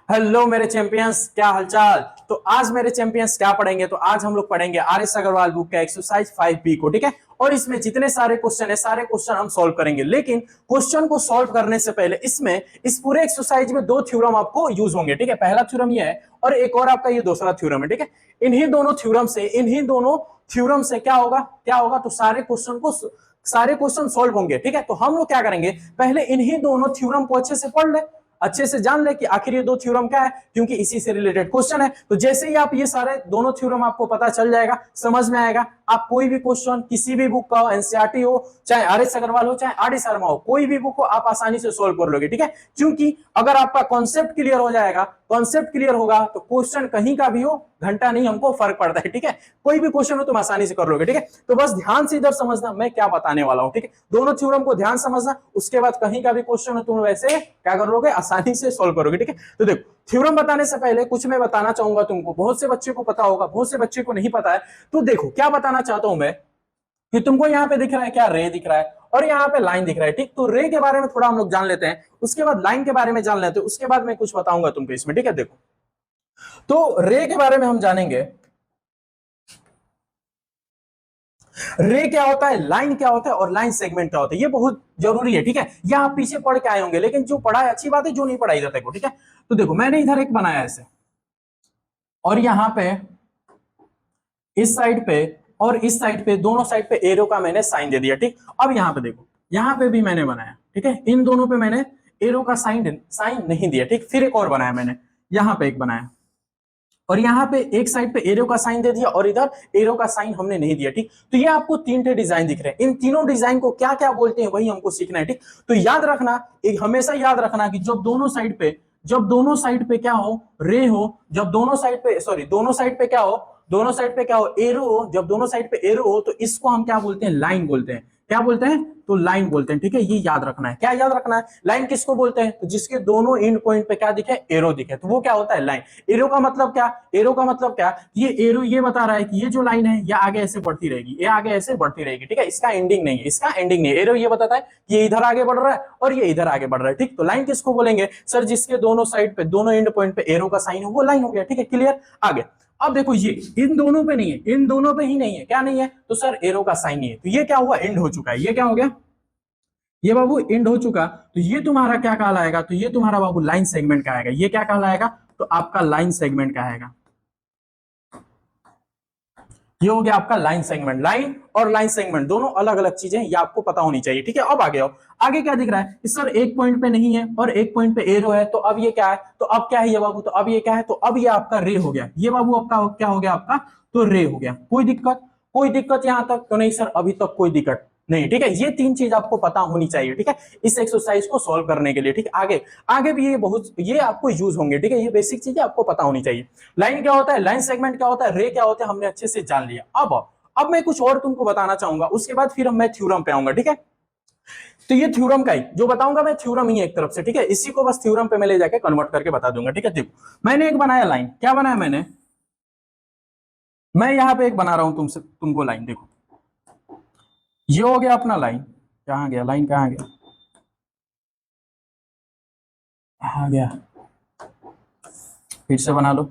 Hello मेरे champions, क्या हालचाल। तो आज मेरे चैंपियंस क्या पढ़ेंगे, तो आज हम लोग पढ़ेंगे आर.एस. अग्रवाल बुक का एक्सरसाइज 5B को। ठीक है, और इसमें जितने सारे क्वेश्चन है सारे क्वेश्चन हम सॉल्व करेंगे। लेकिन क्वेश्चन को सॉल्व करने से पहले इसमें इस पूरे एक्सरसाइज में दो थ्योरम आपको यूज होंगे। ठीक है, पहला थ्योरम ये है और एक और आपका ये दूसरा थ्योरम है। ठीक है, इन्हीं दोनों थ्योरम से क्या होगा तो सारे क्वेश्चन सॉल्व होंगे। ठीक है, तो हम लोग क्या करेंगे, पहले इन्हीं दोनों थ्योरम को अच्छे से पढ़ ले, अच्छे से जान ले कि आखिर ये दो थ्योरम क्या है, क्योंकि इसी से रिलेटेड क्वेश्चन है। तो जैसे ही आप ये सारे दोनों थ्योरम आपको पता चल जाएगा, समझ में आएगा, आप कोई भी क्वेश्चन किसी भी बुक का हो, एनसीईआरटी हो, चाहे आर.एस. अग्रवाल हो, चाहे आर.डी. शर्मा हो, कोई भी बुक हो आप आसानी से सोल्व कर लोगे। ठीक है, क्योंकि अगर आपका कॉन्सेप्ट क्लियर हो जाएगा, कॉन्सेप्ट क्लियर होगा तो क्वेश्चन कहीं का भी हो, घंटा नहीं हमको फर्क पड़ता है। ठीक है, कोई भी क्वेश्चन हो तुम आसानी से कर लोगे। ठीक है, तो बस ध्यान से इधर समझना मैं क्या बताने वाला हूं। ठीक है, दोनों थ्योरम को ध्यान समझना, उसके बाद कहीं का भी क्वेश्चन हो तुम वैसे क्या कर लोगे, आसानी से सोल्व करोगे। ठीक है, तो देखो थ्योरम बताने से पहले कुछ मैं बताना चाहूंगा तुमको, बहुत से बच्चे को पता होगा, बहुत से बच्चे को नहीं पता है। तो देखो क्या बताना चाहता हूं मैं, कि तुमको यहाँ पे दिख रहा है क्या, रे दिख रहा है और यहाँ पे लाइन दिख रहा है। ठीक, तो रे के बारे में थोड़ा हम लोग जान लेते हैं, उसके बाद लाइन के बारे में जान लेते हैं, उसके बाद मैं कुछ बताऊंगा तुमको इसमें। ठीक है, देखो तो रे के बारे में हम जानेंगे। रे क्या होता है, लाइन क्या होता है और लाइन सेगमेंट क्या होता है, ये बहुत जरूरी है। ठीक है, यह आप पीछे पढ़ के आए होंगे, लेकिन जो पढ़ा है अच्छी बात है, जो नहीं पढ़ा इधर देखो। ठीक है, तो देखो मैंने इधर एक बनाया ऐसे, और यहाँ पे इस साइड पे और इस साइड पे, दोनों साइड पे एरो का मैंने साइन दे दिया। ठीक, अब यहाँ पे देखो, यहाँ पे भी मैंने बनाया। ठीक है, इन दोनों पे मैंने एरो का साइन नहीं दिया। ठीक, फिर एक और बनाया मैंने, यहाँ पे एक बनाया, और यहाँ पे एक साइड पे एरो का साइन दे दिया और इधर एरो का साइन हमने नहीं दिया। ठीक, तो ये आपको तीन टे डिजाइन दिख रहे हैं, इन तीनों डिजाइन को क्या क्या बोलते हैं वही हमको सीखना है। ठीक, तो याद रखना, एक हमेशा याद रखना कि जब दोनों साइड पे क्या हो, रे हो, जब दोनों साइड पे क्या हो, एरो हो, जब दोनों साइड पे एरो हो तो इसको हम क्या बोलते हैं, लाइन बोलते हैं। क्या बोलते हैं, तो लाइन बोलते हैं। ठीक है, ये याद रखना है। क्या याद रखना है, लाइन किसको बोलते हैं, तो जिसके दोनों एंड पॉइंट पे क्या दिखे, एरो दिखे, तो वो क्या होता है, लाइन। एरो का मतलब क्या, ये एरो ये बता रहा है कि ये जो लाइन है ये आगे ऐसे बढ़ती रहेगी, ये आगे ऐसे बढ़ती रहेगी। ठीक है, इसका एंडिंग नहीं है, एरो ये बताता है कि ये इधर आगे बढ़ रहा है और ये इधर आगे बढ़ रहा है। ठीक, तो लाइन किसको बोलेंगे, सर जिसके दोनों साइड पे, दोनों एंड पॉइंट पे एरो का साइन है, वो लाइन हो गया। ठीक है, क्लियर, आगे। अब देखो ये इन दोनों पे नहीं है, इन दोनों पे ही नहीं है, क्या नहीं है, तो सर एरो का साइन नहीं है, तो ये क्या हुआ, एंड हो चुका है। ये क्या हो गया, ये बाबू एंड हो चुका, तो ये तुम्हारा क्या कहलाएगा, तो ये तुम्हारा बाबू लाइन सेगमेंट का आएगा। ये क्या कहलाएगा, तो आपका लाइन सेगमेंट का आएगा। ये हो गया आपका लाइन सेगमेंट। लाइन और लाइन सेगमेंट दोनों अलग अलग चीजें, ये आपको पता होनी चाहिए। ठीक है, अब आगे आओ, आगे क्या दिख रहा है कि सर एक पॉइंट पे नहीं है और एक पॉइंट पे एरो है, तो अब ये क्या है, तो अब क्या है ये बाबू, तो अब ये क्या है, तो अब ये आपका रे हो गया। ये बाबू आपका क्या हो गया, आपका तो रे हो गया। कोई दिक्कत यहां तक तो नहीं सर, अभी तक कोई दिक्कत नहीं। ठीक है, ये तीन चीज आपको पता होनी चाहिए। ठीक है, इस एक्सरसाइज को सॉल्व करने के लिए। ठीक है, आगे आगे भी ये आपको यूज होंगे। ठीक है, ये बेसिक चीजें आपको पता होनी चाहिए। लाइन क्या होता है, लाइन सेगमेंट क्या होता है, रे क्या होता है, हमने अच्छे से जान लिया। अब मैं कुछ और तुमको बताना चाहूंगा, उसके बाद फिर मैं थ्योरम पे आऊंगा। ठीक है, तो ये थ्योरम का ही जो बताऊंगा मैं, थ्योरम ही है एक तरफ से। ठीक है, इसी को बस थ्योरम पे मैं ले जाके कन्वर्ट करके बता दूंगा। ठीक है, देखो मैंने एक बनाया लाइन, क्या बनाया मैंने, मैं यहां पे एक बना रहा हूं तुमको लाइन। देखो ये हो गया अपना लाइन, कहां गया लाइन, कहां गया, कहां गया, फिर से बना लो।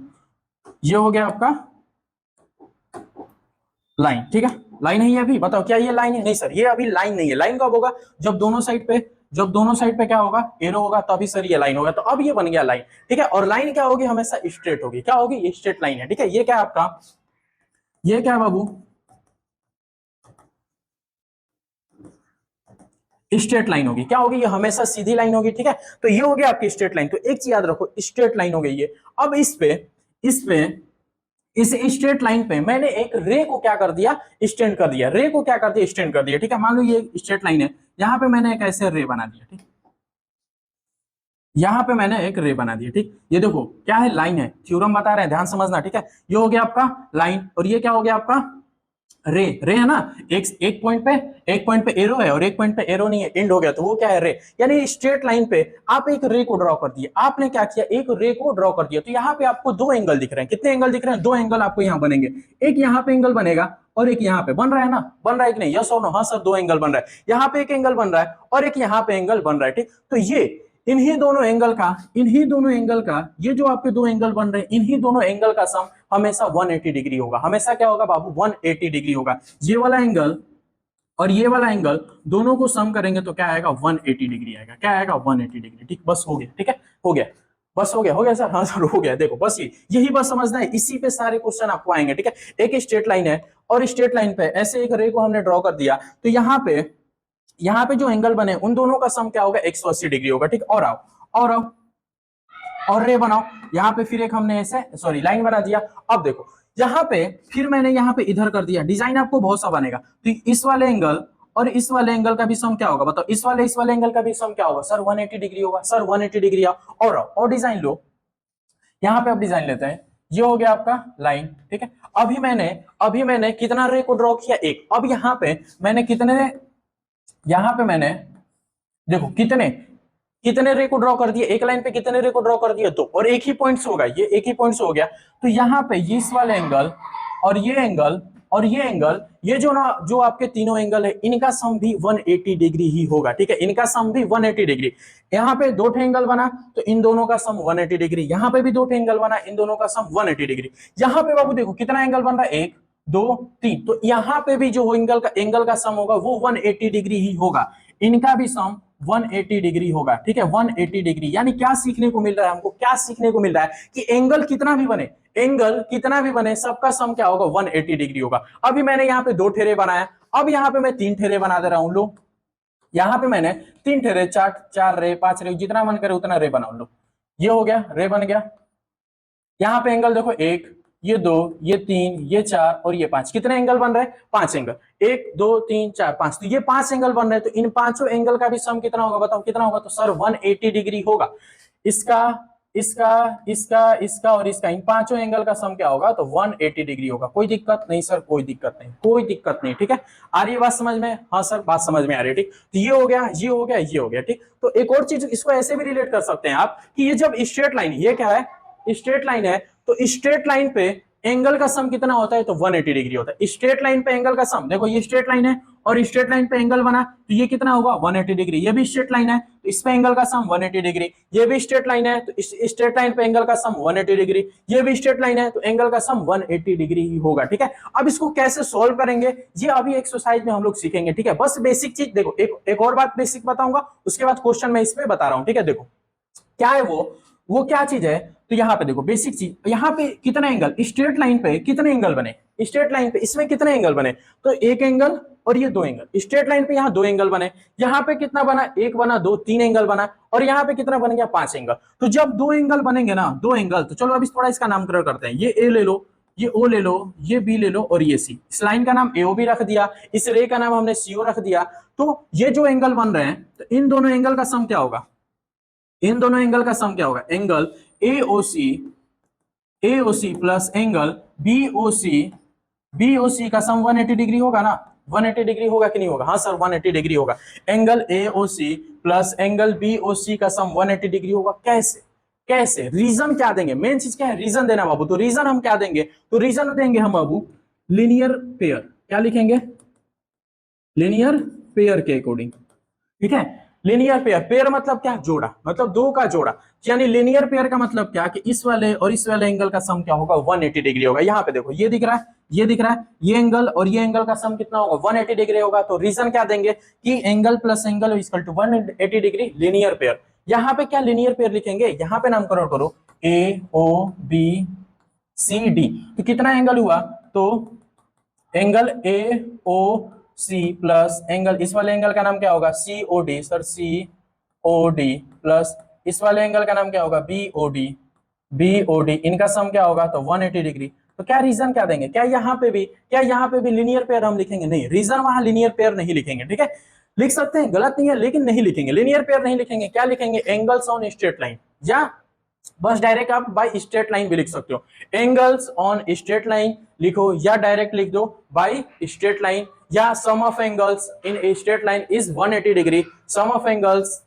ये हो गया आपका लाइन। ठीक है, लाइन है ये, अभी बताओ क्या ये लाइन है, नहीं सर ये अभी लाइन नहीं है। लाइन कब होगा, जब दोनों साइड पे क्या होगा, एरो होगा, तो अभी सर ये लाइन होगा, तो अब ये बन गया लाइन। ठीक है, और लाइन क्या होगी, हमेशा स्ट्रेट होगी। क्या होगी, ये स्ट्रेट लाइन है। ठीक है, ये क्या है आपका, ये क्या है बाबू, स्ट्रेट लाइन होगी। क्या होगी, ये हमेशा सीधी लाइन होगी। ठीक है, तो ये हो गया आपकी स्ट्रेट लाइन। तो एक चीज याद रखो, स्ट्रेट लाइन हो गई ये। अब इस पे इस स्ट्रेट लाइन पे मैंने एक रे को क्या कर दिया, स्टैंड कर दिया। रे को क्या कर दिया, स्टैंड कर दिया। ठीक है, मान लो ये स्ट्रेट लाइन है, यहाँ पे मैंने एक ऐसे रे बना दिया। ठीक, यहाँ पे मैंने एक रे बना दिया। ठीक, ये देखो क्या है, लाइन है, थ्योरम बता रहे हैं, ध्यान समझना। ठीक है, ये हो गया आपका लाइन और ये क्या हो गया आपका रे है ना। एक पॉइंट पे एरो है और एक पॉइंट पे एरो नहीं है, एंड हो गया, तो वो क्या है, रे। यानी स्ट्रेट लाइन पे आप एक रे को ड्रॉ कर दिए। आपने क्या किया, एक रे को ड्रॉ कर दिया, तो यहाँ पे आपको दो एंगल दिख रहे हैं। कितने एंगल दिख रहे हैं, दो एंगल आपको यहाँ बनेंगे। एक यहाँ पे एंगल बनेगा और एक यहाँ पे बन रहा है ना, बन रहा है कि नहीं, यस और नो, हाँ सर दो एंगल बन रहा है। यहाँ पे एक एंगल बन रहा है और एक यहाँ पे एंगल बन रहा है। ठीक, तो ये इन्हीं दोनों एंगल का ये जो आपके दो एंगल बन रहे हैं, इन्हीं दोनों एंगल का सम हमेशा 180 डिग्री होगा। हमेशा क्या होगा बाबू? 180 डिग्री होगा। ये वाला एंगल और ये वाला एंगल दोनों को सम करेंगे तो क्या आएगा? 180 डिग्री आएगा। क्या आएगा? 180 डिग्री। ठीक, बस हो गया। ठीक है, हो गया, बस हो गया सर। हाँ सर, हो गया। देखो बस यही बस समझना है, इसी पे सारे क्वेश्चन आपको आएंगे। ठीक है, एक स्ट्रेट लाइन है और स्ट्रेट लाइन पे ऐसे एक रे को हमने ड्रॉ कर दिया, तो यहाँ पे जो एंगल बने उन दोनों का सम क्या होगा? 180 डिग्री होगा। ठीक, और आओ और आओ और रे बनाओ। यहाँ पे फिर एक हमने ऐसे लाइन बना दिया। अब देखो यहाँ पे फिर मैंने यहाँ पे इधर कर दिया। डिजाइन आपको बहुत सा बनेगा, तो इस वाले एंगल और इस वाले एंगल का भी सम क्या होगा बताओ? इस वाले एंगल का भी सम क्या होगा सर? 180 डिग्री होगा सर। 180 डिग्री और डिजाइन लो। यहाँ पे अब डिजाइन लेते हैं। ये हो गया आपका लाइन। ठीक है, अभी मैंने कितना रे को ड्रॉ किया? एक। अब यहाँ पे मैंने देखो कितने रे को ड्रॉ कर दिए? एक लाइन पे कितने रे को ड्रॉ कर दिए? दो। और एक ही पॉइंट होगा, ये एक ही पॉइंट हो गया। तो यहाँ पे इस वाले एंगल और ये एंगल और ये एंगल, ये जो आपके तीनों एंगल है, इनका सम भी 180 डिग्री ही होगा। ठीक है, इनका सम भी 180 डिग्री। यहाँ पे दो एंगल बना तो इन दोनों का सम 180 डिग्री। यहाँ पे भी दो एंगल बना, इन दोनों का सम 180 डिग्री। यहाँ पे बाबू देखो कितना एंगल बन रहा है? 1 2 3। तो यहाँ पे भी जो एंगल का सम होगा वो 180 डिग्री ही होगा। इनका भी सम 180 डिग्री होगा। ठीक है, 180 डिग्री। यानी क्या सीखने को मिल रहा है हमको? क्या सीखने को मिल रहा है कि एंगल कितना भी बने सबका सम क्या होगा? 180 डिग्री होगा। अभी मैंने यहाँ पे दो ठेरे बनाया, अब यहाँ पे मैं तीन ठेरे बना दे रहा हूं। लो, यहाँ पे मैंने तीन ठेरे, चार रे, पांच रे, जितना मन करे उतना रे बनाओ। लो, ये हो गया, रे बन गया। यहाँ पे एंगल देखो, एक, ये दो, ये तीन, ये चार और ये पांच। कितने एंगल बन रहे हैं? पांच एंगल। एक दो तीन चार पांच, तो ये पांच एंगल बन रहे हैं। तो इन पांचों एंगल का भी सम कितना होगा बताओ? कितना होगा? तो सर 180 डिग्री होगा। इसका इसका और इसका, इन पांचों एंगल का सम क्या होगा? तो 180 डिग्री होगा। कोई दिक्कत नहीं सर? कोई दिक्कत नहीं। ठीक है, आ रही है बात समझ में? हाँ सर, बात समझ में आ रही है। ठीक, तो ये हो गया, ये हो गया, ये हो गया। ठीक, तो एक और चीज इसको ऐसे भी रिलेट कर सकते हैं आप कि ये जब स्ट्रेट लाइन, ये क्या है? स्ट्रेट लाइन है, तो स्ट्रेट लाइन पे एंगल का सम कितना होता है? तो 180 डिग्री होता है। स्ट्रेट लाइन पे एंगल का सम, देखो ये स्ट्रेट लाइन है और स्ट्रेट लाइन पे एंगल बना, तो ये कितना होगा? 180 डिग्री। ये भी स्ट्रेट लाइन है तो इस पे एंगल का सम 180 डिग्री। ये भी स्ट्रेट लाइन है तो इस स्ट्रेट लाइन पे एंगल का सम 180 डिग्री। ये भी स्ट्रेट लाइन है तो एंगल का सम 180 डिग्री ही होगा। ठीक है, अब इसको कैसे सोल्व करेंगे ये अभी एक्सरसाइज में हम लोग सीखेंगे। ठीक है, बस बेसिक चीज देखो, एक और बात बेसिक बताऊंगा, उसके बाद क्वेश्चन मैं इसमें बता रहा हूं। ठीक है, देखो क्या है वो क्या चीज है? तो यहाँ पे देखो बेसिक चीज, यहाँ पे कितने एंगल? स्ट्रेट लाइन पे कितने एंगल बने? स्ट्रेट लाइन पे इसमें कितने एंगल बने? तो एक एंगल और ये दो एंगल। स्ट्रेट लाइन पे यहाँ दो एंगल बने, यहाँ पे कितना बना? एक बना, दो, तीन एंगल बना, और यहाँ पे कितना बन गया? पांच एंगल। तो जब दो एंगल बनेंगे ना, दो एंगल, तो चलो अभी थोड़ा इसका नामकरण करते हैं। ये ए ले लो, ये ओ ले लो, ये बी ले लो और ये सी। इस लाइन का नाम एओ भी रख दिया, इस रे का नाम हमने सीओ रख दिया। तो ये जो एंगल बन रहे हैं, तो इन दोनों एंगल का सम क्या होगा? इन दोनों एंगल का सम क्या होगा? Angle AOC plus angle BOC का सम 180 डिग्री होगा ना? 180 डिग्री होगा कि नहीं होगा? हाँ सर, 180 डिग्री होगा। Angle AOC plus angle BOC का सम 180 डिग्री होगा। कैसे? रीजन क्या देंगे? मेन चीज क्या है? रीजन देना बाबू। तो रीजन हम क्या देंगे? तो रीजन देंगे हम बाबू लीनियर पेयर। क्या लिखेंगे? लीनियर पेयर के अकॉर्डिंग। ठीक है, लीनियर पेयर मतलब क्या? जोड़ा, मतलब दो का जोड़ा। यानी लीनियर पेयर का मतलब क्या कि इस वाले और इस वाले एंगल का सम क्या होगा? 180 डिग्री होगा। यहाँ पे देखो ये दिख रहा है, ये दिख रहा है, ये एंगल और ये एंगल का सम कितना होगा? 180 डिग्री होगा। तो रीजन क्या देंगे कि angle plus angle equal to 180 degree, linear pair. यहाँ पे क्या लीनियर पेयर लिखेंगे? यहाँ पे नामकरण करो ए ओ बी सी डी। तो कितना एंगल हुआ? तो angle A O C plus angle, इस वाले एंगल का नाम क्या होगा? C O D sir, C O D plus इस वाले एंगल का नाम क्या होगा? B O D. इनका सम क्या होगा? तो 180 डिग्री। तो क्या रीजन क्या देंगे? क्या यहाँ पे भी लीनियर पेयर हम लिखेंगे? नहीं, रीजन वहां लीनियर पेयर नहीं लिखेंगे। ठीक है, लिख सकते हैं, गलत नहीं है, लेकिन नहीं लिखेंगे, लीनियर पेयर नहीं लिखेंगे। क्या लिखेंगे? एंगल्स ऑन स्ट्रेट लाइन, या बस डायरेक्ट आप बाय स्ट्रेट लाइन भी लिख सकते हो। एंगल्स ऑन स्ट्रेट लाइन लिखो, या डायरेक्ट लिख दो बाय स्ट्रेट लाइन, या sum of angles in a straight line is 180 degree. Sum of angles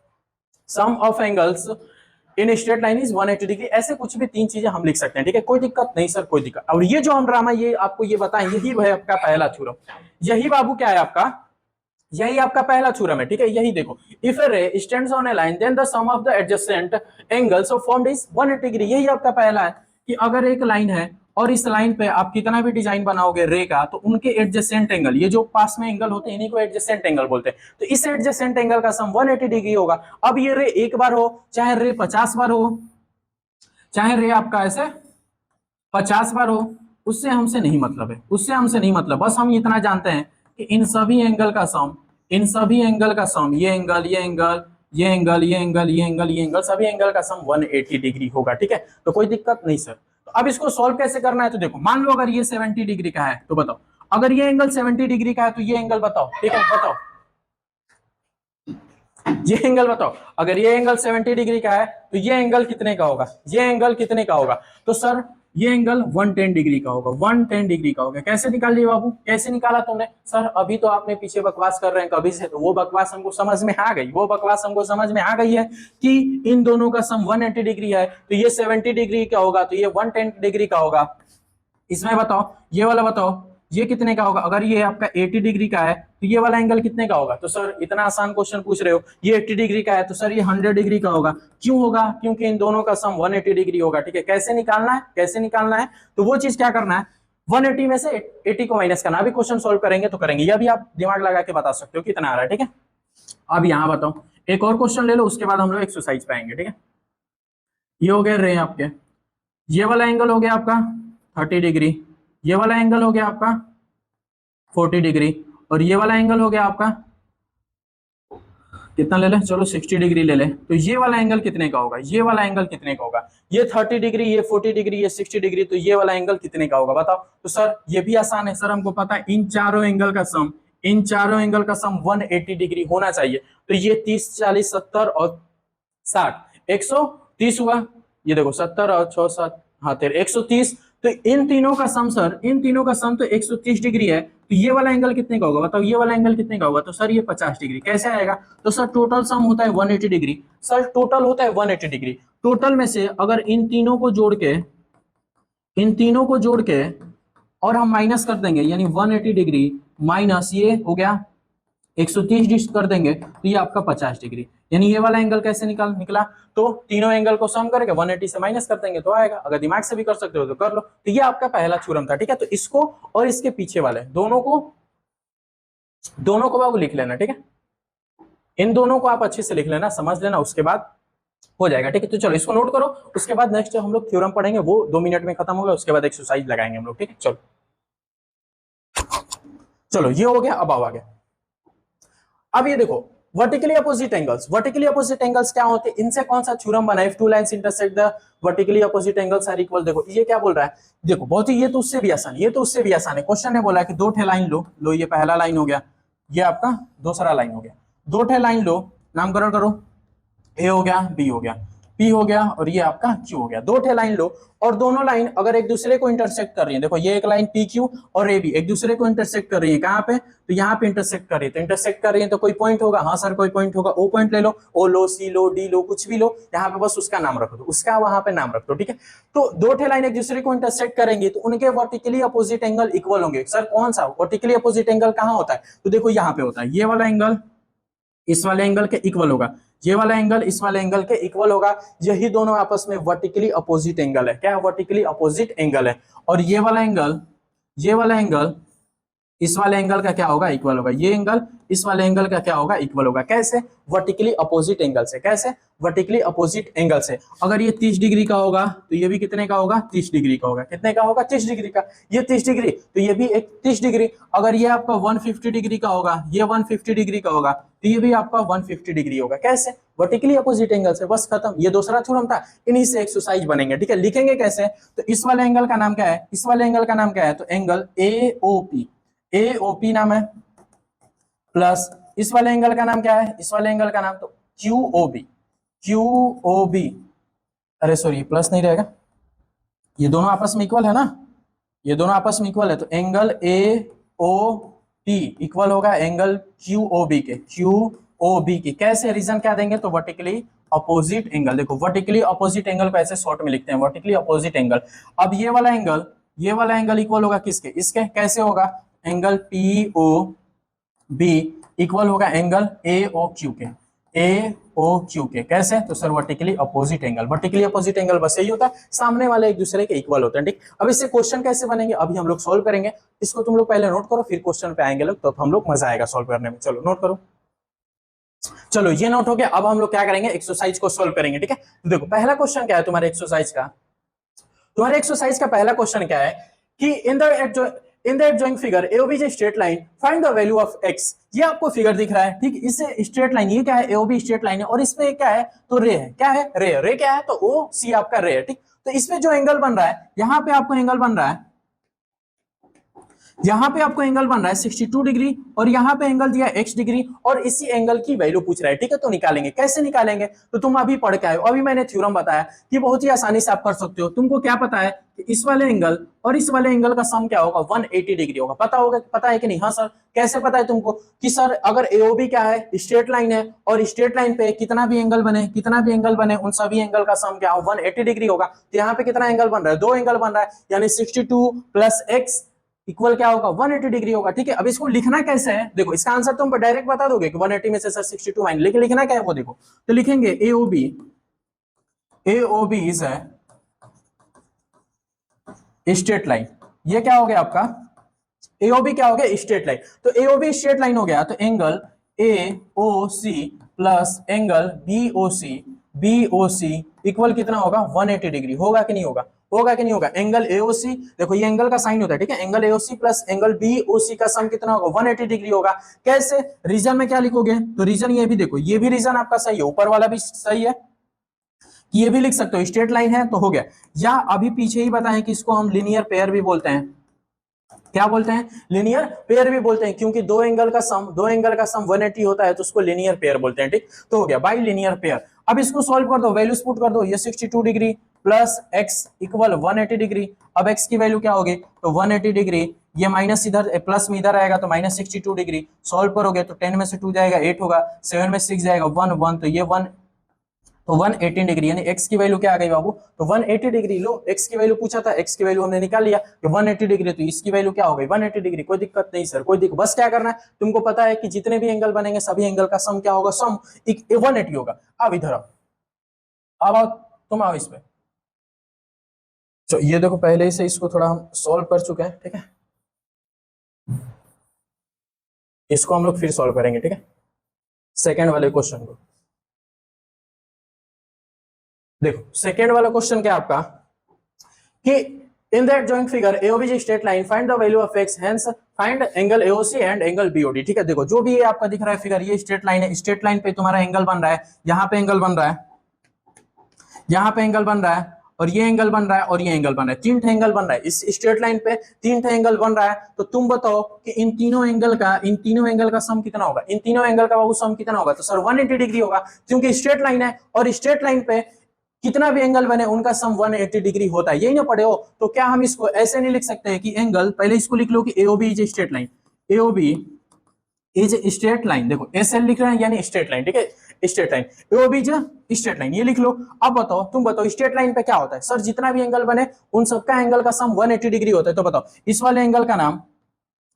in straight line is 180 degree. ऐसे कुछ भी तीन चीजें हम लिख सकते हैं। ठीक है, कोई दिक्कत नहीं सर, कोई दिक्कत। और ये जो हम ड्रामा ये आपको ये बताएं, यही है आपका पहला थ्योरम। यही बाबू क्या है आपका? यही आपका पहला थ्योरम है, ठीक है। यही देखो, if a ray stands on a line then the sum of the adjacent angles of formed is 180 degree. यही आपका पहला है कि अगर एक लाइन है और इस लाइन पे आप कितना भी डिजाइन बनाओगे रे का, तो उनके एडजेसेंट एंगल, ये जो पास में एंगल होते हैं इन्हीं को एडजेसेंट एंगल बोलते हैं। तो इस एडजेसेंट एंगल का सम 180 डिग्री होगा। अब ये रे एक बार हो, चाहे रे 50 बार हो, चाहे रे आपका ऐसे 50 बार हो, उससे हमसे नहीं मतलब है, उससे हमसे नहीं मतलब। बस हम इतना जानते हैं कि इन सभी एंगल का सम, इन सभी एंगल का सम, ये एंगल, ये एंगल, ये एंगल, ये एंगल, ये एंगल, ये एंगल, सभी एंगल का सम 180 डिग्री होगा, ठीक है। तो कोई दिक्कत नहीं सर। तो अब इसको सॉल्व कैसे करना है, तो देखो, मान लो अगर ये 70 डिग्री का है तो बताओ, अगर ये एंगल 70 डिग्री का है तो ये एंगल बताओ, ठीक है, बताओ ये एंगल बताओ। अगर ये एंगल 70 डिग्री का है तो ये एंगल कितने का होगा, ये एंगल कितने का होगा, तो सर ये एंगल 110 डिग्री का होगा, 110 डिग्री का होगा। कैसे निकाल लिया बाबू, कैसे निकाला तुमने, सर अभी तो आपने पीछे बकवास कर रहे हैं कभी से, तो वो बकवास हमको समझ में आ गई, वो बकवास हमको समझ में आ गई है कि इन दोनों का सम 180 डिग्री है, तो ये 70 डिग्री का होगा, तो ये 110 डिग्री का होगा। इसमें बताओ, ये वाला बताओ, ये कितने का होगा। अगर ये आपका 80 डिग्री का है तो ये वाला एंगल कितने का होगा, तो सर इतना आसान क्वेश्चन पूछ रहे हो, ये 80 डिग्री का है तो सर ये 100 डिग्री का होगा। क्यों होगा, क्योंकि इन दोनों का सम 180 डिग्री होगा, ठीक है। कैसे निकालना है, कैसे निकालना है, तो वो चीज क्या करना है, 180 में से 80 को माइनस करना। अभी क्वेश्चन सोल्व करेंगे तो करेंगे, ये भी आप दिमाग लगा के बता सकते हो कितना आ रहा है, ठीक है। अब यहाँ बताओ, एक और क्वेश्चन ले लो, उसके बाद हम लोग एक्सरसाइज पे आएंगे, ठीक है। ये हो गए रे आपके, ये वाला एंगल हो गया आपका 30 डिग्री, ये वाला एंगल हो गया आपका 40 डिग्री, और ये वाला एंगल हो गया आपका कितना ले ले, चलो 60 डिग्री ले ले। तो ये वाला एंगल कितने का होगा, ये वाला एंगल कितने का होगा, ये 30 डिग्री, ये 40 डिग्री, ये 60 डिग्री, तो ये वाला एंगल कितने का होगा बताओ। तो सर ये भी आसान है, सर हमको पता है इन चारों एंगल का सम, इन चारों एंगल का सम 180 डिग्री होना चाहिए। तो ये 30, 40, 70 और 60, 130 हुआ। ये देखो 70 और 6, 7, हाँ तेरे 130। तो इन तीनों का सम सर, इन तीनों का सम तो 130 डिग्री है। तो ये वाला एंगल कितने का होगा बताओ, ये वाला एंगल कितने का होगा, तो सर ये 50 डिग्री। कैसे आएगा, तो सर टोटल सम होता है 180 डिग्री, सर टोटल होता है 180 डिग्री। टोटल में से अगर इन तीनों को जोड़ के, इन तीनों को जोड़ के और हम माइनस कर देंगे, यानी 180 डिग्री माइनस ये हो गया 130 डिग्री कर देंगे, तो ये आपका 50 डिग्री। यानी ये वाला एंगल कैसे निकला, तो तीनों एंगल को सम करके 180 से माइनस कर देंगे तो आएगा। अगर दिमाग से भी कर सकते हो तो कर लो। तो ये आपका पहला थ्योरम था, ठीक है। तो इसको और इसके पीछे वाले दोनों को बाबू लिख लेना, ठीक है। इन दोनों को आप अच्छे से लिख लेना, समझ लेना, उसके बाद हो जाएगा, ठीक है। तो चलो इसको नोट करो, उसके बाद नेक्स्ट हम लोग थ्योरम पढ़ेंगे, वो 2 मिनट में खत्म होगा, उसके बाद एक्सरसाइज लगाएंगे हम लोग, ठीक है। चलो चलो ये हो गया। अब आओ आगे। अब ये देखो vertically opposite angles, vertically opposite angles क्या होते हैं, इनसे कौन सा थ्योरम बना है, if two lines intersect the vertically opposite angles are equal. देखो ये क्या बोल रहा है, देखो बहुत ही, ये तो उससे भी आसान, ये तो उससे भी आसान है। क्वेश्चन ने बोला कि दो ठे लाइन लो, लो ये पहला लाइन हो गया, ये आपका दूसरा लाइन हो गया, दो ठे लाइन लो, नामकरण करो, ए हो गया, बी हो गया, पी हो गया, और ये आपका क्यू हो गया। दो ठे लाइन लो और दोनों लाइन अगर एक दूसरे को इंटरसेक्ट कर रही है, देखो ये एक लाइन पी क्यू और ए बी एक दूसरे को इंटरसेक्ट कर रही है, कहाँ पे, तो यहाँ पे इंटरसेक्ट कर रही है। तो इंटरसेक्ट कर रही है तो कोई पॉइंट होगा, हाँ सर कोई पॉइंट होगा, ओ पॉइंट ले लो, ओ लो, सी लो, डी लो, कुछ भी लो, यहाँ पे बस उसका नाम रख दो, उसका वहां पे नाम रख दो, ठीक है। तो दो ठे लाइन एक दूसरे को इंटरसेक्ट करेंगे तो उनके वर्टिकली अपोजिट एंगल इक्वल होंगे। सर कौन सा वर्टिकली अपोजिट एंगल कहाँ होता है, तो देखो यहाँ पे होता है, ये वाला एंगल इस वाले एंगल के इक्वल होगा, ये वाला एंगल इस वाले एंगल के इक्वल होगा। यही दोनों आपस में वर्टिकली अपोजिट एंगल है, क्या वर्टिकली अपोजिट एंगल है। और ये वाला एंगल, ये वाला एंगल इस वाले एंगल का क्या होगा, इक्वल होगा। ये एंगल इस वाले एंगल का क्या होगा, इक्वल होगा। कैसे, वर्टिकली अपोजिट एंगल से। कैसे, वर्टिकली अपोजिट एंगल से। अगर ये 30 डिग्री का होगा तो ये भी कितने का होगा, 30 डिग्री का होगा। कितने का होगा, 30 डिग्री का। ये 30 डिग्री तो ये भी एक 30 डिग्री। अगर ये आपका 150 डिग्री का होगा, ये 150 डिग्री का होगा, तो ये भी आपका 150 डिग्री होगा। कैसे, वर्टिकली अपोजिट एंगल से। बस खत्म, ये दूसरा थ्योरम था, इन्हीं से एक्सरसाइज बनेंगे, ठीक है। लिखेंगे कैसे, तो इस वाले एंगल का नाम क्या है, इस वाले एंगल का नाम क्या है, तो एंगल एओपी, एओपी नाम है, प्लस इस वाले एंगल का नाम क्या है, इस वाले एंगल का नाम तो क्यूओबी, क्यूओबी, अरे सॉरी प्लस नहीं रहेगा, ये दोनों आपस में इक्वल है ना, ये दोनों आपस में इक्वल है, तो एंगल एओपी इक्वल होगा एंगल क्यूओबी के, क्यूओबी की। कैसे, रीजन क्या देंगे, तो वर्टिकली अपोजिट एंगल। देखो वर्टिकली अपोजिट एंगल को ऐसे शॉर्ट में लिखते हैं, वर्टिकली अपोजिट एंगल। अब ये वाला एंगल, ये वाला एंगल इक्वल होगा किसके, इसके। कैसे होगा, एंगल पीओ बी इक्वल होगा एंगल ए ओ क्यू के, ए ओ क्यू के। कैसे? तो sir vertically opposite angle, vertically opposite angle बस यही होता है, सामने वाले एक दूसरे के इक्वल होते हैं, ठीक। अब इससे क्वेश्चन कैसे बनेंगे अभी हम लोग सोल्व करेंगे, इसको तुम लोग पहले नोट करो, फिर क्वेश्चन पे आएंगे लोग, तो हम लोग मजा आएगा सोल्व करने में। चलो नोट करो, चलो ये नोट हो गया। अब हम लोग क्या करेंगे, एक्सरसाइज को सोल्व करेंगे, ठीक है। देखो पहला क्वेश्चन क्या है तुम्हारे एक्सरसाइज का, तुम्हारे एक्सरसाइज का पहला क्वेश्चन क्या है कि in the adjoining figure AOB is straight line, find the value of x. ये आपको फिगर दिख रहा है, ठीक। इससे स्ट्रेट लाइन, ये क्या है, एओबी स्ट्रेट लाइन है, और इसमें क्या है, तो रे है। क्या है? रे। रे क्या है? तो ओ सी आपका रे है, ठीक। तो इसमें जो एंगल बन रहा है, यहां पे आपको एंगल बन रहा है, यहां पे आपको एंगल बन रहा है 62 डिग्री, और यहां पे एंगल दिया x डिग्री, और इसी एंगल की वैल्यू पूछ रहा है, ठीक है। तो निकालेंगे, कैसे निकालेंगे, तो तुम अभी पढ़ के आए हो, अभी मैंने थ्योरम बताया कि बहुत ही आसानी से आप कर सकते हो। तुमको क्या पता है कि इस वाले एंगल और इस वाले एंगल का सम क्या होगा, 180 डिग्री होगा। पता होगा, पता है कि नहीं? हाँ सर। कैसे पता है तुमको कि सर अगर एओबी क्या है, स्ट्रेट लाइन है, और स्ट्रेट लाइन पे कितना भी एंगल बने, कितना भी एंगल बने, उन सभी एंगल का सम क्या होगा, 180 डिग्री होगा। तो यहाँ पे कितना एंगल बन रहा है, दो एंगल बन रहा है, यानी 62 प्लस x इक्वल क्या होगा, 180 डिग्री होगा, ठीक है। अब इसको लिखना कैसे है, देखो इसका आंसर तुम डायरेक्ट बता दोगे कि 180 में से सर 62 माइनस, लेकिन लिखना क्या है वो देखो। तो लिखेंगे AOB, AOB is a straight line. ये क्या हो गया आपका, एओबी क्या हो गया, स्ट्रेट लाइन। तो एओबी स्ट्रेट लाइन हो गया, तो angle AOC plus angle BOC, BOC equal कितना होगा, 180 डिग्री। होगा कि नहीं होगा, होगा कि नहीं होगा। एंगल एओसी, देखो ये एंगल का साइन होता है, ठीक है। Angle AOC plus angle BOC का सम कितना होगा, 180 डिग्री होगा। कैसे? रीजन में क्या लिखोगे, तो रीजन ये भी देखो, ये भी रीजन आपका सही है, ऊपर वाला भी सही है, ये भी लिख सकते हो, स्ट्रेट लाइन है तो हो गया। या अभी पीछे ही बताएं कि इसको हम लीनियर पेयर भी बोलते हैं। क्या बोलते हैं, लीनियर पेयर भी बोलते हैं, क्योंकि दो एंगल का सम 180 होता है, तो उसको लीनियर पेयर बोलते हैं, ठीक। तो हो गया बाई लीनियर पेयर। अब इसको सॉल्व कर दो, वैल्यूज पुट कर दो, ये 62 degree plus x equal 180 degree. अब x की वैल्यू क्या होगी, तो 180 डिग्री, ये माइनस इधर प्लस में इधर आएगा, तो माइनस 62 डिग्री। सॉल्व करोगे तो 10 में से 2 जाएगा 8 होगा, 7 में 6 जाएगा 1 1, तो ये 1, तो 180 डिग्री, यानी x की वैल्यू क्या आ गई बाबू, तो 180 डिग्री। लो x की वैल्यू पूछा था, x की वैल्यू हमने निकाल लिया, तो 180 डिग्री, तो इसकी वैल्यू क्या हो गई, 180 डिग्री। कोई दिक्कत नहीं सर, कोई दिक्कत, बस क्या करना है, तुमको पता है कि जितने भी एंगल बनेंगे सभी एंगल का सम क्या होगा, सम 180 होगा। अब इधर आओ, तुम आओ इस पे। तो ये देखो पहले ही से इसको थोड़ा हम सॉल्व कर चुके हैं, ठीक है। इसको हम लोग फिर सॉल्व करेंगे, ठीक है, सेकेंड वाले क्वेश्चन को। देखो सेकेंड वाला क्वेश्चन क्या आपका कि in that joint figure AOB straight line, find the value of x, hence find angle AOC and angle BOD, ठीक है। देखो जो भी ये आपका दिख रहा है फिगर, ये स्ट्रेट लाइन है, स्ट्रेट लाइन पे तुम्हारा एंगल बन रहा है, यहाँ पे एंगल बन रहा है, यहाँ पे एंगल बन रहा है, और ये एंगल बन रहा है, और ये एंगल बन रहा है, तीन एंगल बन रहा है इस स्ट्रेट लाइन पे, तीन एंगल बन रहा है। तो तुम बताओ कि इन तीनों एंगल का सम कितना होगा, इन तीनों एंगल का बाबू सम कितना होगा, तो सर 180 डिग्री होगा, क्योंकि स्ट्रेट लाइन है, और स्ट्रेट लाइन पे कितना भी एंगल बने उनका सम 180 डिग्री होता है, यही ना पढ़े हो। तो क्या हम इसको ऐसे नहीं लिख सकते हैं कि एंगल, पहले इसको लिख लो कि AOB is straight line, AOB is straight line, देखो एसएल लिख रहे हैं यानी स्ट्रेट लाइन, ठीक है, straight line, AOB is straight line, ये लिख लो। अब बताओ, तुम बताओ स्ट्रेट लाइन पे क्या होता है, सर जितना भी एंगल बने उन सबका एंगल का सम 180 डिग्री होता है। तो बताओ इस वाले एंगल का नाम,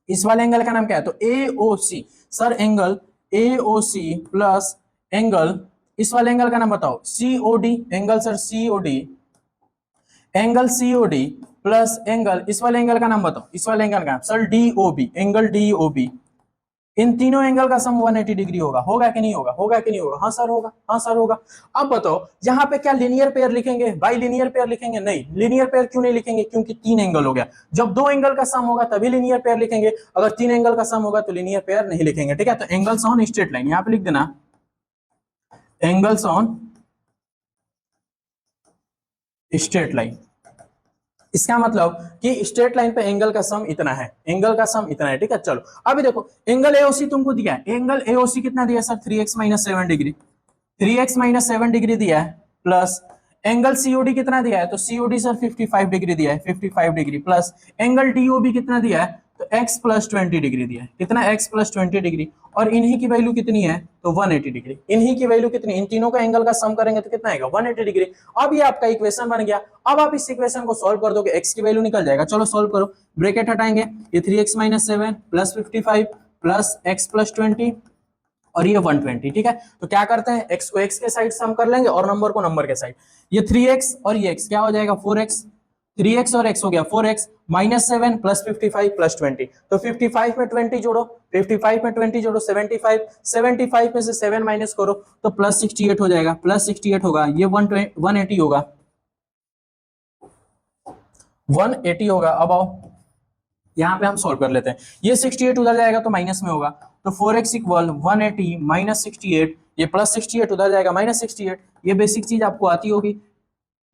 इस वाले एंगल का नाम क्या है, तो AOC. Sir angle AOC plus angle, इस वाले एंगल का नाम बताओ, COD, angle sir COD, angle COD plus angle, इस वाले एंगल का नाम बताओ, इस वाले एंगल का सर डीओबी, एंगल डीओबी। इन तीनों एंगल का सम 180 डिग्री होगा। होगा कि नहीं होगा, होगा कि नहीं होगा, हाँ सर होगा, हाँ सर होगा। अब बताओ यहाँ पे क्या लीनियर पेयर लिखेंगे, बाई लीनियर पेयर लिखेंगे, नहीं लीनियर पेयर क्यों नहीं लिखेंगे, क्योंकि तीन एंगल हो गया, जब दो एंगल का सम होगा तभी लीनियर पेयर लिखेंगे, अगर तीन एंगल का सम होगा तो लीनियर पेयर नहीं लिखेंगे, ठीक है। तो एंगल्स ऑन स्ट्रेट लाइन यहाँ पे लिख देना, एंगल्स ऑन स्ट्रेट लाइन, इसका मतलब कि स्ट्रेट लाइन पे एंगल का सम इतना है, एंगल का सम इतना है, ठीक है। चलो अभी देखो एंगल एओसी तुमको दिया है, एंगल एओसी कितना दिया है sir, 3x minus 7 degree, 3x minus 7 degree दिया है, प्लस एंगल सीओडी कितना दिया है, तो सीओडी सर 55 डिग्री दिया है, 55 डिग्री, प्लस एंगल डीओबी कितना दिया है, तो x प्लस 20 डिग्री दिया है, कितना x प्लस 20 डिग्री, और इन्हीं की वैल्यू कितनी है, तो 180 डिग्री, इन्हीं की वैल्यू कितनी, इन तीनों का एंगल का सम करेंगे तो कितना आएगा, 180 डिग्री। अब ये आपका इक्वेशन बन गया। अब आप इस इक्वेशन को सॉल्व कर दोगे, x की वैल्यू निकल जाएगा। चलो सॉल्व करो, ब्रैकेट हटाएंगे, ये 3x minus 7 plus 55 plus x plus 20 और ये 120, ठीक है। तो क्या करते हैं, x को x के साइड सम कर लेंगे और नंबर को नंबर के साइड। ये 3x और ये x क्या हो जाएगा 4x, 3x और x हो गया 4x, -7 + 55 + 20। तो 55 में 20 जोड़ो, 55 में 20 जोड़ो 75, 75 में से 7 माइनस करो तो +68 हो जाएगा, +68 होगा, ये 180 होगा, 180 होगा। अब आओ यहाँ पे हम सॉल्व कर लेते हैं। ये 68 उधर जाएगा तो माइनस में होगा, तो 4x इक्वल 180 - 68, ये +68 उधर जाएगा -68। ये बेसिक चीज आपको आती होगी।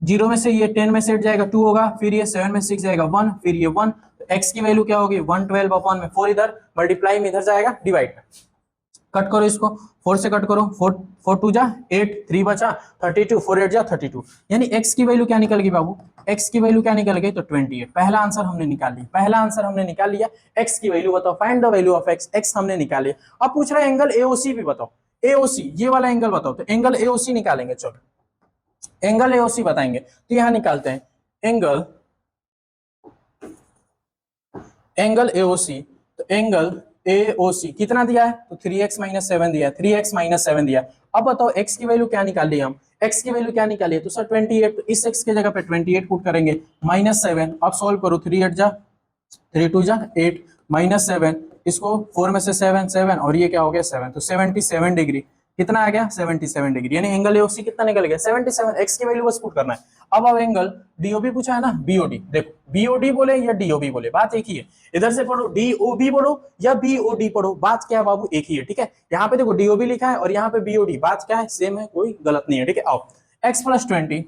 0 में से ये 10 में से हट जाएगा 2 होगा, फिर ये 7 में 6 जाएगा 1, फिर ये 1। x की वैल्यू क्या होगी 112/4 इधर मल्टीप्लाई में इधर जाएगा डिवाइड में। कट करो इसको, 4 से कट करो, 4 2 जा 8, 3 बचा 32, 4 8 जा 32। यानी x की वैल्यू क्या निकल गई बाबू, x की वैल्यू क्या निकल गई तो 28। पहला आंसर हमने निकाल लिया, पहला आंसर हमने निकाल लिया। x की वैल्यू बताओ, find the value of x, x हमने निकाल लिया। अब पूछ रहा है एंगल AOC भी बताओ, AOC ये वाला एंगल बताओ, तो एंगल AOC निकालेंगे। चलो एंगल AOC बताएंगे, तो यहां निकालते हैं एंगल AOC। तो एंगल AOC कितना दिया है तो 3x - 7 दिया है, 3x - 7 दिया है। अब बताओ x की वैल्यू क्या निकाल ली हम, x की वैल्यू क्या निकाली है तो सर 28, तो इस x की जगह पे 28 पुट करेंगे, -7। अब सॉल्व करो, 3 8 जा 3 2 जा 8, -7, इसको 4 में से 7 7 और ये क्या हो गया 7, तो 77 डिग्री। कितना आ गया 77 डिग्री, यानी एंगल AOC कितना निकल गया 77। x की वैल्यू बस पुट करना है। अब एंगल DOB पूछा है ना, BOD, देखो BOD बोले या DOB बोले बात एक ही है। इधर से पढ़ो DOB पढ़ो या BOD पढ़ो, बात क्या है बाबू एक ही है, ठीक है। यहाँ पे देखो DOB लिखा है और यहाँ पे BOD, बात क्या है सेम है, कोई गलत नहीं है, ठीक है। आओ x + 20,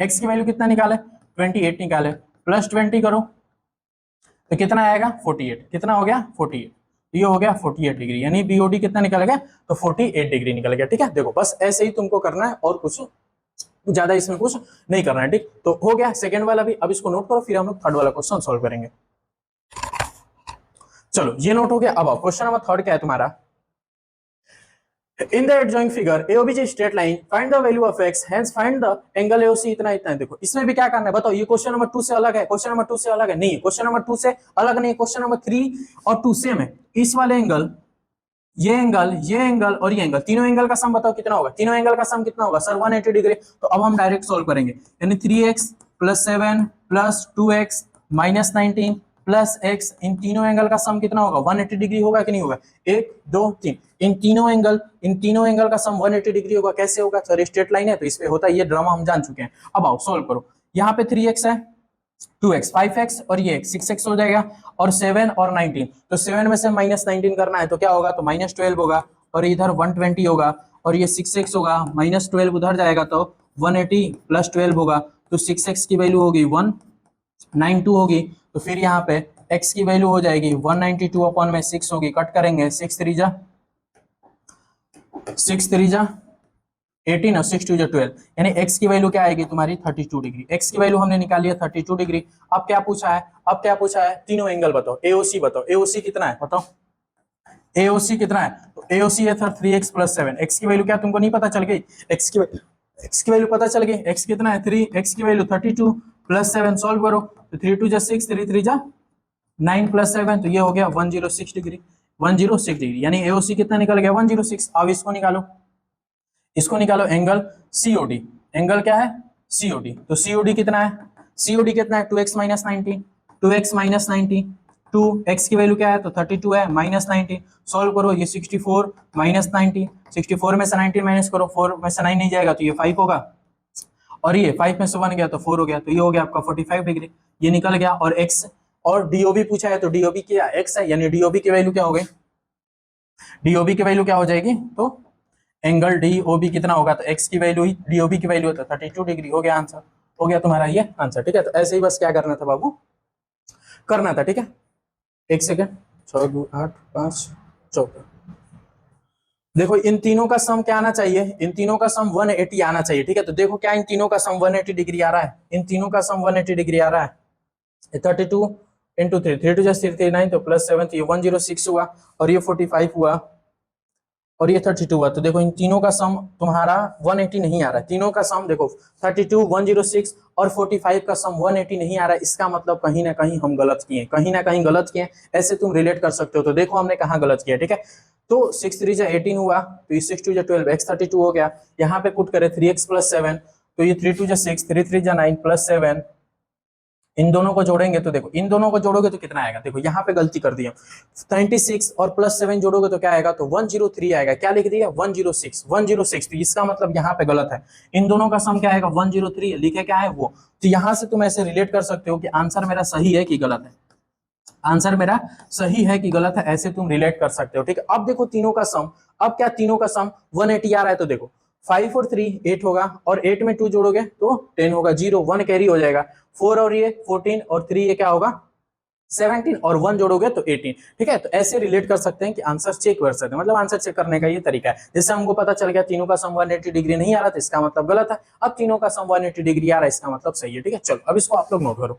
x की वैल्यू कितना निकाले 28 निकाले, +20 करो तो कितना आएगा 48, कितना हो गया 48, ये हो गया 48 डिग्री, यानी BOD कितना निकल गया तो 48 डिग्री निकल गया, ठीक है। देखो बस ऐसे ही तुमको करना है और कुछ ज्यादा इसमें कुछ नहीं करना है, ठीक। तो हो गया सेकंड वाला भी, अब इसको नोट करो, फिर हम लोग थर्ड वाला क्वेश्चन सॉल्व करेंगे। चलो ये नोट हो गया। अब क्वेश्चन नंबर थर्ड क्या है तुम्हारा, in the adjoining figure AOB is straight line, find the value of x, hence find the angle AOC। इतना इतना है। देखो इसमें भी क्या करना है बताओ, ये क्वेश्चन नंबर 2 से अलग है, क्वेश्चन नंबर 2 से अलग है नहीं, क्वेश्चन नंबर 2 से अलग नहीं, क्वेश्चन नंबर 3 और 2 सेम है। इस वाले एंगल, ये एंगल और ये एंगल, तीनों एंगल का सम बताओ कितना होगा, तीनों एंगल का सम कितना होगा सर 180 डिग्री। तो अब हम डायरेक्ट सॉल्व करेंगे, यानी 3x + 7 + 2x - 19 + x, इन तीनों एंगल का सम कितना होगा 180 डिग्री होगा कि नहीं होगा, 1 2 3, इन तीनों एंगल का सम 180 डिग्री होगा। कैसे होगा सर, स्ट्रेट लाइन है तो इस पे होता है, ये ड्रामा हम जान चुके हैं। अब आओ सॉल्व करो, यहाँ पे 3x है, 2x 5x और ये 6x हो जाएगा, और 7 और 19, तो 7 में से -19 करना है तो क्या होगा तो -12 होगा, और इधर 120 होगा, और ये 6x होगा, -12 उधर जाएगा तो 180 + 12 होगा, तो 6x की वैल्यू होगी 192 होगी। तो फिर यहाँ पे x की वैल्यू हो जाएगी 192/6 होगी, कट करेंगे 6 3 जा 18 और 6 2 जा 12, यानी x की वैल्यू क्या आएगी तुम्हारी 32 डिग्री। x की वैल्यू हमने निकाली है 32 डिग्री। अब क्या पूछा है, तीनों एंगल बताओ, AOC बताओ, AOC कितना है बताओ, AOC कितना है तो AOC है 3x + 7। x की वैल्यू क्या तुमको नहीं पता चल गई, x की वैल्यू पता चल गई, x कितना है 3, x की वैल्यू 32 + 7 सॉल्व करो, तो 3 2 जा 6, 3 3 जा 9 + 7, तो ये हो गया 106 डिग्री, 106 डिग्री, यानी AOC कितना निकल गया 106। अब इसको निकालो एंगल COD, एंगल क्या है COD, तो COD कितना है 2x - 90, 2x - 90, 2x की वैल्यू क्या है तो 32 है, -90 सॉल्व करो, ये 64 - 90, 64 में से 19 माइनस करो, 4 में से 9 नहीं जाएगा तो ये 5 होगा, और ये 5 में से 1 गया तो 4 हो गया, तो ये हो गया आपका 45 डिग्री, ये निकल गया। और x और DOB पूछा है तो DOB क्या x है, यानी DOB की वैल्यू क्या हो गई, DOB की वैल्यू क्या हो जाएगी तो एंगल DOB कितना होगा तो x की वैल्यू ही DOB की वैल्यू होता है 32 डिग्री, हो गया आंसर, हो गया तुम्हारा ये आंसर, ठीक है। तो ऐसे ही बस क्या करना था बाबू, करना था, ठीक है। एक सेकेंड, 6 2 8 5 14, देखो इन तीनों का सम क्या आना चाहिए, इन तीनों का सम 180 आना चाहिए, ठीक है। तो देखो क्या इन तीनों का सम 180 डिग्री आ रहा है, इन तीनों का सम 180 डिग्री आ रहा है, 32 × 3, 3 2 जा 39, तो +7, तो ये 106 हुआ, और ये 45 हुआ, और ये 32 हुआ। तो देखो इन तीनों का सम तुम्हारा 180 नहीं आ रहा है। तीनों का सम देखो 32, 106 और 45 का सम 180 नहीं आ रहा है। इसका मतलब कहीं ना कहीं हम गलत किए, कहीं ना कहीं गलत किए। ऐसे तुम रिलेट कर सकते हो। तो देखो हमने कहाँ गलत किया, ठीक है। तो 6 3 जा 18 हुआ, तो ये 6 2 जा 12, x 32 हो गया। यहाँ पे पुट करें 3x + 7, तो ये 3 2 जा 6, 3 3 जा 9 + 7। इन दोनों को जोड़ेंगे तो देखो, इन दोनों को जोड़ोगे तो कितना आएगा, देखो यहाँ पे गलती कर दी हम। 96 और +7 जोड़ोगे तो क्या आएगा, तो 103 आएगा। क्या लिख दिया, 106, 106। तो इसका मतलब यहाँ पे गलत है। इन दोनों का सम क्या आएगा, 103, लिखे क्या है वो। तो यहाँ से तुम ऐसे रिलेट कर सकते हो कि आंसर मेरा सही है कि गलत है, आंसर मेरा सही है कि गलत है, ऐसे तुम रिलेट कर सकते हो, ठीक है। अब देखो तीनों का सम, अब क्या तीनों का सम 180 आ रहा है। तो देखो 5 और 3 8 होगा, और 8 में 2 जोड़ोगे तो 10 होगा, 0 1 कैरी हो जाएगा। 4 और ये 14 और 3 ये क्या होगा 17, और 1 जोड़ोगे तो 18, ठीक है। तो ऐसे रिलेट कर सकते हैं कि आंसर चेक कर सकते हैं, मतलब आंसर चेक करने का ये तरीका है। जैसे हमको पता चल गया तीनों का सम 180 डिग्री नहीं आ रहा था, इसका मतलब गलत है। अब तीनों का सम 180 डिग्री आ रहा है, इसका मतलब सही है, ठीक है। चलो अब इसको आप लोग नोट करो।